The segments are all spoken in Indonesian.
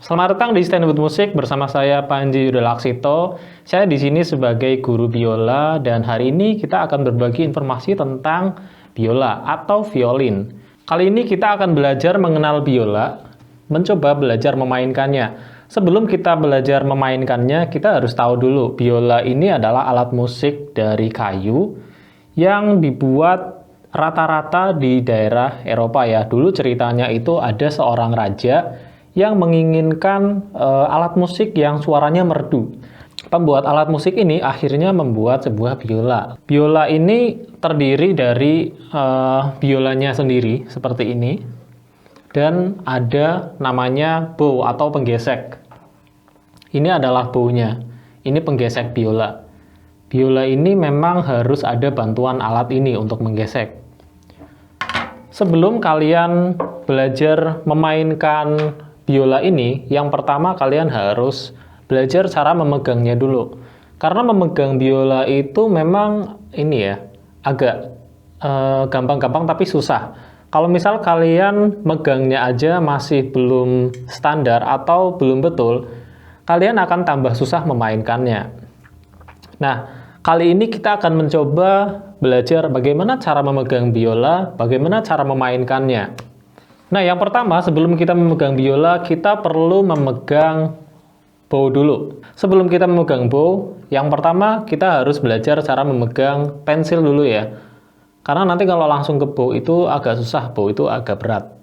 Selamat datang di Stand With Musik bersama saya Panji Yudalaksito. Saya di sini sebagai guru biola dan hari ini kita akan berbagi informasi tentang biola atau violin. Kali ini kita akan belajar mengenal biola, mencoba belajar memainkannya. Sebelum kita belajar memainkannya, kita harus tahu dulu biola ini adalah alat musik dari kayu yang dibuat rata-rata di daerah Eropa ya. Dulu ceritanya itu ada seorang raja yang menginginkan alat musik yang suaranya merdu. Pembuat alat musik ini akhirnya membuat sebuah biola. Biola ini terdiri dari biolanya sendiri seperti ini, dan ada namanya bow atau penggesek. Ini adalah bownya. Ini penggesek biola. Biola ini memang harus ada bantuan alat ini untuk menggesek. Sebelum kalian belajar memainkan biola ini, yang pertama kalian harus belajar cara memegangnya dulu. Karena memegang biola itu memang ini ya, agak gampang-gampang tapi susah. Kalau misal kalian megangnya aja masih belum standar atau belum betul, kalian akan tambah susah memainkannya. Nah, kali ini kita akan mencoba belajar bagaimana cara memegang biola, bagaimana cara memainkannya. Nah, yang pertama, sebelum kita memegang biola, kita perlu memegang bow dulu. Sebelum kita memegang bow, yang pertama kita harus belajar cara memegang pensil dulu ya. Karena nanti kalau langsung ke bow itu agak susah, bow itu agak berat.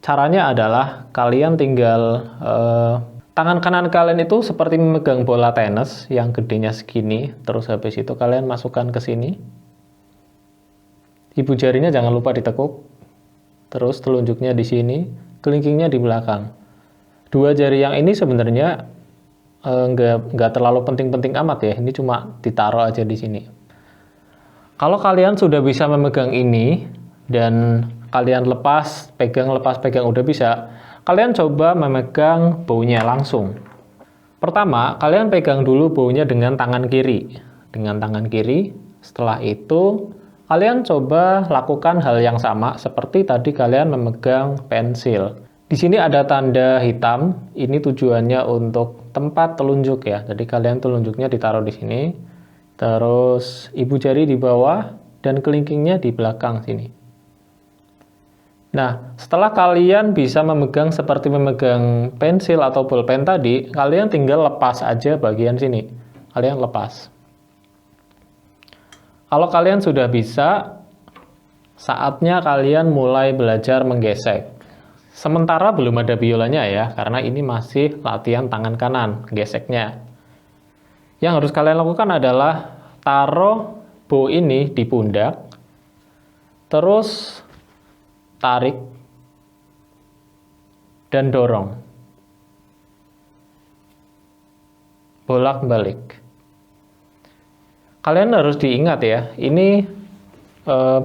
Caranya adalah kalian tinggal tangan kanan kalian itu seperti memegang bola tenis yang gedenya segini, terus habis itu kalian masukkan ke sini. Ibu jarinya jangan lupa ditekuk. Terus telunjuknya di sini, kelingkingnya di belakang. Dua jari yang ini sebenarnya nggak terlalu penting-penting amat ya. Ini cuma ditaruh aja di sini. Kalau kalian sudah bisa memegang ini dan kalian lepas pegang udah bisa, kalian coba memegang bownya langsung. Pertama, kalian pegang dulu bownya dengan tangan kiri. Dengan tangan kiri, setelah itu kalian coba lakukan hal yang sama seperti tadi kalian memegang pensil. Di sini ada tanda hitam, ini tujuannya untuk tempat telunjuk ya. Jadi kalian telunjuknya ditaruh di sini, terus ibu jari di bawah dan kelingkingnya di belakang sini. Nah, setelah kalian bisa memegang seperti memegang pensil atau bolpen tadi, kalian tinggal lepas aja bagian sini. Kalian lepas. Kalau kalian sudah bisa, saatnya kalian mulai belajar menggesek. Sementara belum ada biolanya ya, karena ini masih latihan tangan kanan, geseknya. Yang harus kalian lakukan adalah taruh bow ini di pundak, terus tarik, dan dorong. Bolak-balik. Kalian harus diingat ya, ini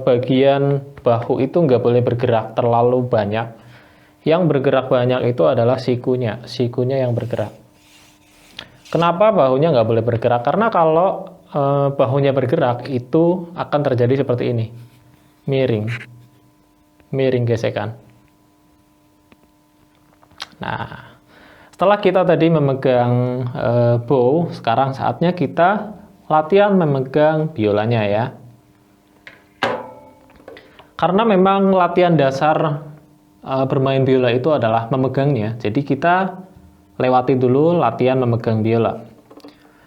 bagian bahu itu nggak boleh bergerak terlalu banyak. Yang bergerak banyak itu adalah sikunya yang bergerak. Kenapa bahunya nggak boleh bergerak? Karena kalau bahunya bergerak itu akan terjadi seperti ini, miring gesekan. Nah, setelah kita tadi memegang bow, sekarang saatnya kita latihan memegang biolanya ya. Karena memang latihan dasar bermain biola itu adalah memegangnya. Jadi kita lewati dulu latihan memegang biola.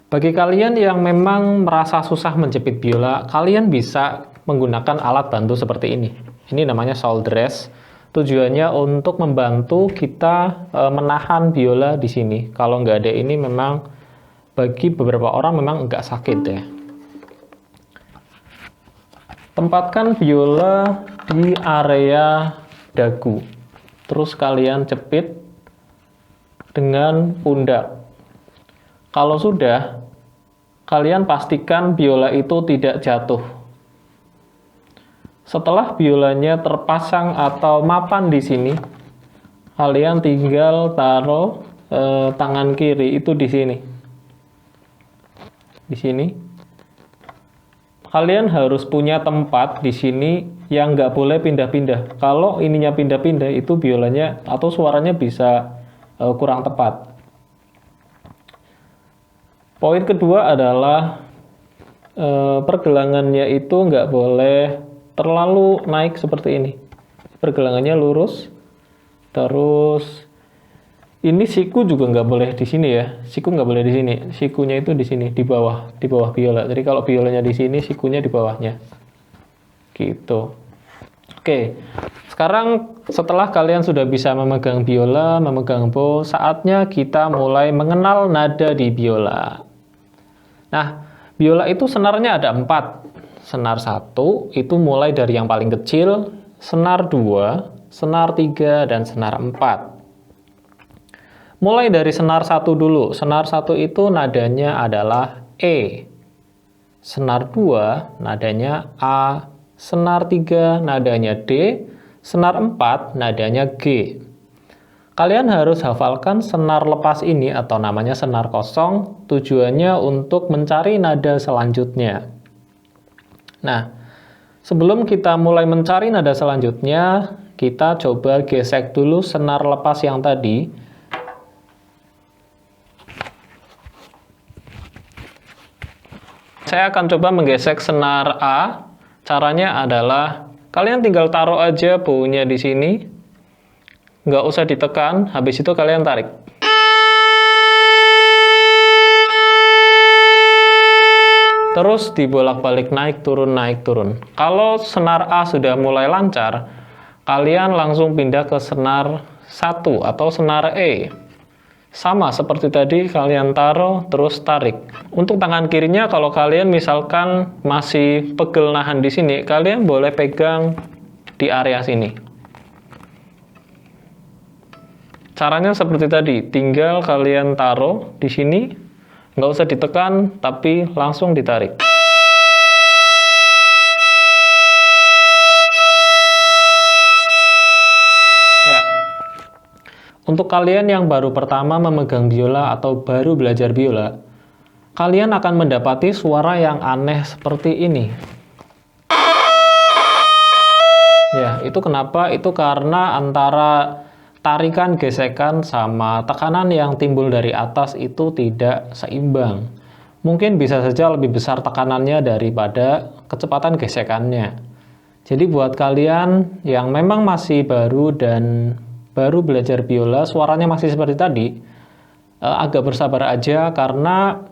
Bagi kalian yang memang merasa susah menjepit biola, kalian bisa menggunakan alat bantu seperti ini. Ini namanya solderess. Tujuannya untuk membantu kita menahan biola di sini. Kalau nggak ada ini memang bagi beberapa orang memang agak sakit ya. Tempatkan biola di area dagu. Terus kalian jepit dengan pundak. Kalau sudah, kalian pastikan biola itu tidak jatuh. Setelah biolanya terpasang atau mapan di sini, kalian tinggal taruh tangan kiri itu di sini. Di sini, kalian harus punya tempat di sini yang nggak boleh pindah-pindah. Kalau ininya pindah-pindah, itu biolanya atau suaranya bisa kurang tepat. Poin kedua adalah pergelangannya itu nggak boleh terlalu naik seperti ini. Pergelangannya lurus, terus ini siku juga nggak boleh di sini ya. Siku nggak boleh di sini. Sikunya itu di sini, di bawah biola. Jadi kalau biolanya di sini, sikunya di bawahnya. Gitu. Oke. Sekarang setelah kalian sudah bisa memegang biola, memegang bow, saatnya kita mulai mengenal nada di biola. Nah, biola itu senarnya ada 4. Senar 1 itu mulai dari yang paling kecil, senar 2, senar 3, dan senar 4. Mulai dari senar 1 dulu. Senar 1 itu nadanya adalah E. Senar 2 nadanya A. Senar 3 nadanya D. Senar 4 nadanya G. Kalian harus hafalkan senar lepas ini atau namanya senar kosong. Tujuannya untuk mencari nada selanjutnya. Nah, sebelum kita mulai mencari nada selanjutnya, kita coba gesek dulu senar lepas yang tadi. Saya akan coba menggesek senar A. Caranya adalah kalian tinggal taruh aja bownya di sini. Nggak usah ditekan, habis itu kalian tarik. Terus dibolak-balik naik turun naik turun. Kalau senar A sudah mulai lancar, kalian langsung pindah ke senar 1 atau senar E. Sama seperti tadi, kalian taruh terus tarik. Untuk tangan kirinya kalau kalian misalkan masih pegel nahan di sini, kalian boleh pegang di area sini. Caranya seperti tadi, tinggal kalian taruh di sini. Nggak usah ditekan, tapi langsung ditarik. Ya. Untuk kalian yang baru pertama memegang biola atau baru belajar biola, kalian akan mendapati suara yang aneh seperti ini. Ya, itu kenapa? Itu karena antara tarikan, gesekan, sama tekanan yang timbul dari atas itu tidak seimbang. Mungkin bisa saja lebih besar tekanannya daripada kecepatan gesekannya. Jadi buat kalian yang memang masih baru dan baru belajar biola, suaranya masih seperti tadi, agak bersabar aja karena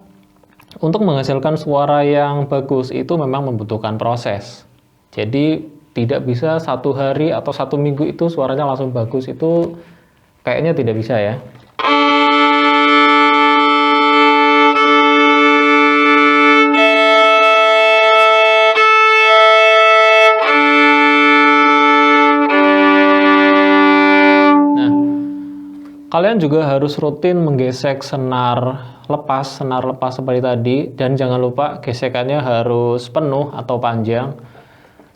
untuk menghasilkan suara yang bagus itu memang membutuhkan proses. Jadi tidak bisa 1 hari atau 1 minggu itu suaranya langsung bagus, itu kayaknya tidak bisa ya. Nah, kalian juga harus rutin menggesek senar lepas seperti tadi, dan jangan lupa gesekannya harus penuh atau panjang.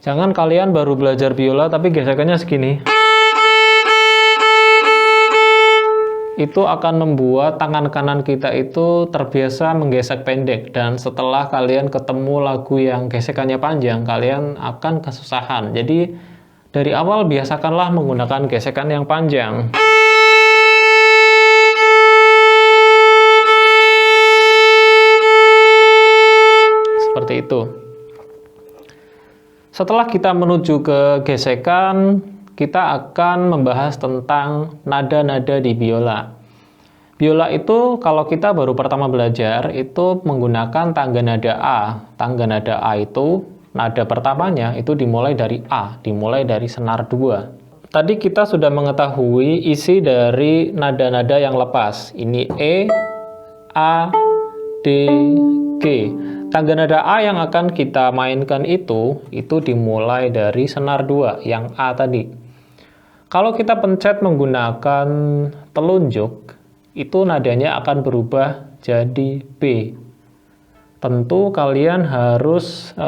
Jangan kalian baru belajar biola tapi gesekannya segini. Itu akan membuat tangan kanan kita itu terbiasa menggesek pendek, dan setelah kalian ketemu lagu yang gesekannya panjang, kalian akan kesusahan. Jadi dari awal biasakanlah menggunakan gesekan yang panjang. Seperti itu. Setelah kita menuju ke gesekan, kita akan membahas tentang nada-nada di biola. Biola itu kalau kita baru pertama belajar, itu menggunakan tangga nada A. Tangga nada A itu, nada pertamanya itu dimulai dari A, dimulai dari senar 2. Tadi kita sudah mengetahui isi dari nada-nada yang lepas. Ini E, A, D, G. Tangga nada A yang akan kita mainkan itu dimulai dari senar 2, yang A tadi. Kalau kita pencet menggunakan telunjuk, itu nadanya akan berubah jadi B. Tentu kalian harus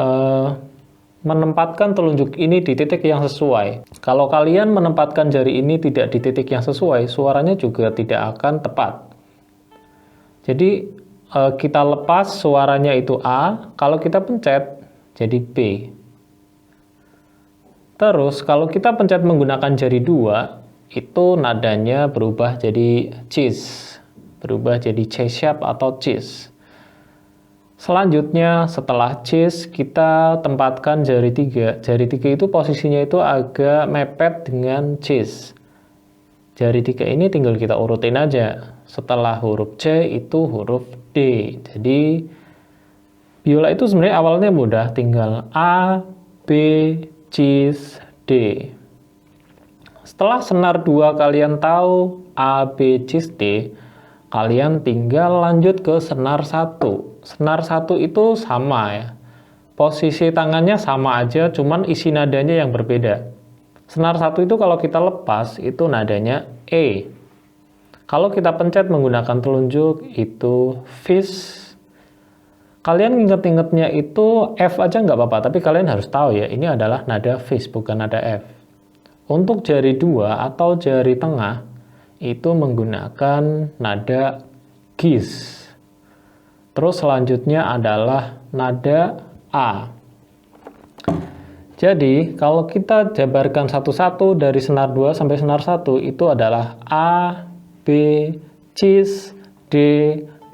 menempatkan telunjuk ini di titik yang sesuai. Kalau kalian menempatkan jari ini tidak di titik yang sesuai, suaranya juga tidak akan tepat. Jadi kita lepas suaranya itu A, kalau kita pencet jadi B. Terus kalau kita pencet menggunakan jari 2, itu nadanya berubah jadi cis, berubah jadi C sharp atau cis. Selanjutnya setelah cis kita tempatkan jari 3. Jari 3 itu posisinya itu agak mepet dengan cis. Jari 3 ini tinggal kita urutin aja. Setelah huruf C itu huruf D. Jadi biola itu sebenarnya awalnya mudah, tinggal A, B, cis, D. Setelah senar 2 kalian tahu A, B, cis, D, kalian tinggal lanjut ke senar 1. Senar 1 itu sama ya. Posisi tangannya sama aja, cuman isi nadanya yang berbeda. Senar 1 itu kalau kita lepas, itu nadanya E. Kalau kita pencet menggunakan telunjuk, itu fis. Kalian inget-ingetnya itu F aja nggak apa-apa, tapi kalian harus tahu ya, ini adalah nada fis, bukan nada F. Untuk jari 2 atau jari tengah, itu menggunakan nada gis. Terus selanjutnya adalah nada A. Jadi, kalau kita jabarkan satu-satu dari senar 2 sampai senar 1, itu adalah A, B, cis, D,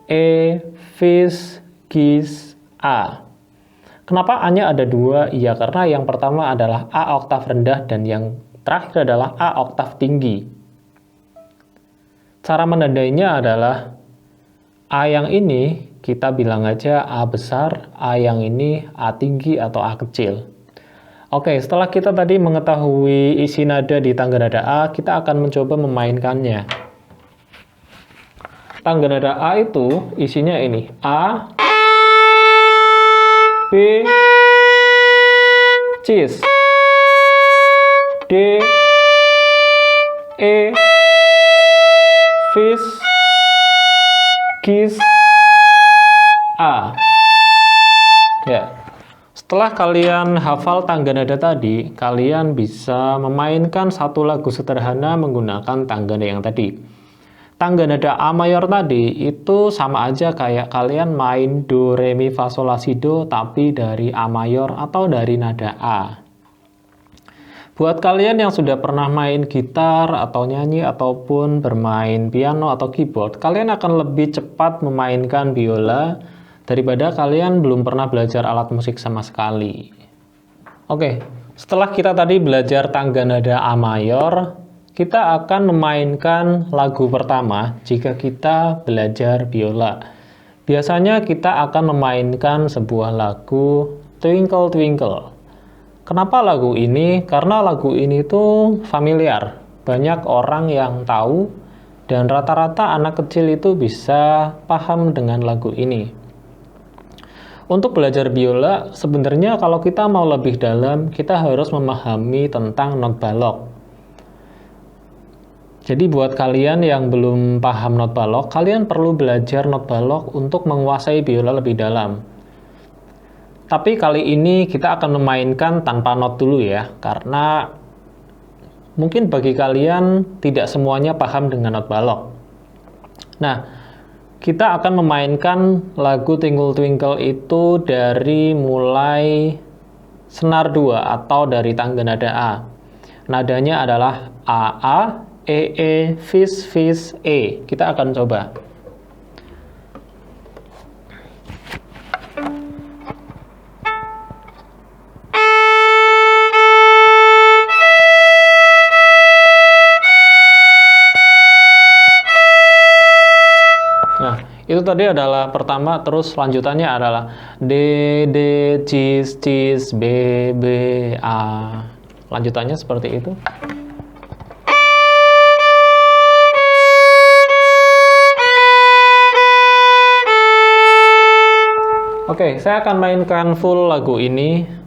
E, fis, gis, A. Kenapa A-nya ada 2? Iya, karena yang pertama adalah A oktav rendah dan yang terakhir adalah A oktav tinggi. Cara menandainya adalah A yang ini kita bilang aja A besar, A yang ini A tinggi atau A kecil. Oke, setelah kita tadi mengetahui isi nada di tangga nada A, kita akan mencoba memainkannya. Tangga nada A itu isinya ini, A, B, cis, D, E, fis, gis, A. Ya. Setelah kalian hafal tangga nada tadi, kalian bisa memainkan satu lagu sederhana menggunakan tangga nada yang tadi. Tangga nada A mayor tadi itu sama aja kayak kalian main do, re, mi, fa, sol, la, si, do, tapi dari A mayor atau dari nada A. Buat kalian yang sudah pernah main gitar atau nyanyi ataupun bermain piano atau keyboard, kalian akan lebih cepat memainkan biola daripada kalian belum pernah belajar alat musik sama sekali. Oke, setelah kita tadi belajar tangga nada A mayor, kita akan memainkan lagu pertama jika kita belajar biola. Biasanya kita akan memainkan sebuah lagu Twinkle Twinkle. Kenapa lagu ini? Karena lagu ini tuh familiar. Banyak orang yang tahu dan rata-rata anak kecil itu bisa paham dengan lagu ini. Untuk belajar biola, sebenarnya kalau kita mau lebih dalam, kita harus memahami tentang not balok. Jadi buat kalian yang belum paham not balok, kalian perlu belajar not balok untuk menguasai biola lebih dalam. Tapi kali ini kita akan memainkan tanpa not dulu ya, karena mungkin bagi kalian tidak semuanya paham dengan not balok. Nah, kita akan memainkan lagu Twinkle Twinkle itu dari mulai senar 2 atau dari tangga nada A. Nadanya adalah A, E, fis, fis, E. Kita akan coba. Itu tadi adalah pertama, terus lanjutannya adalah D, D, cis, cis, B, B, A. Lanjutannya seperti itu. Oke, saya akan mainkan full lagu ini.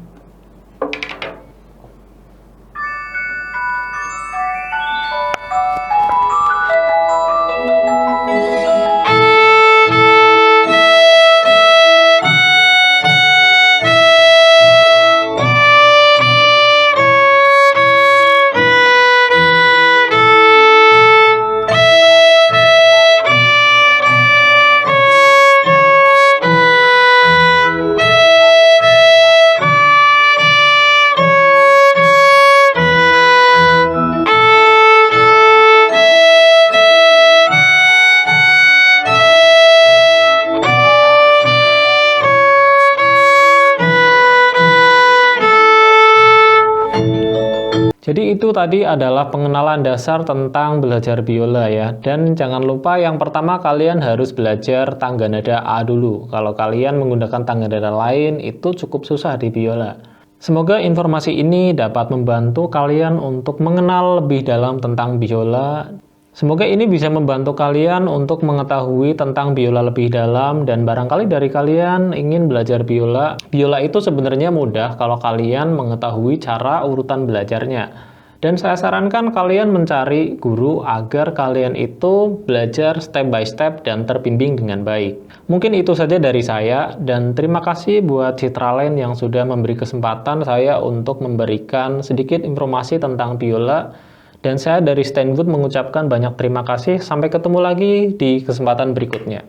Itu tadi adalah pengenalan dasar tentang belajar biola ya. Dan jangan lupa yang pertama kalian harus belajar tangga nada A dulu. Kalau kalian menggunakan tangga nada lain itu cukup susah di biola. Semoga informasi ini dapat membantu kalian untuk mengenal lebih dalam tentang biola. Semoga ini bisa membantu kalian untuk mengetahui tentang biola lebih dalam, dan barangkali dari kalian ingin belajar biola. Biola itu sebenarnya mudah kalau kalian mengetahui cara urutan belajarnya. Dan saya sarankan kalian mencari guru agar kalian itu belajar step by step dan terbimbing dengan baik. Mungkin itu saja dari saya, dan terima kasih buat Citraland yang sudah memberi kesempatan saya untuk memberikan sedikit informasi tentang biola. Dan saya dari Stanwood mengucapkan banyak terima kasih. Sampai ketemu lagi di kesempatan berikutnya.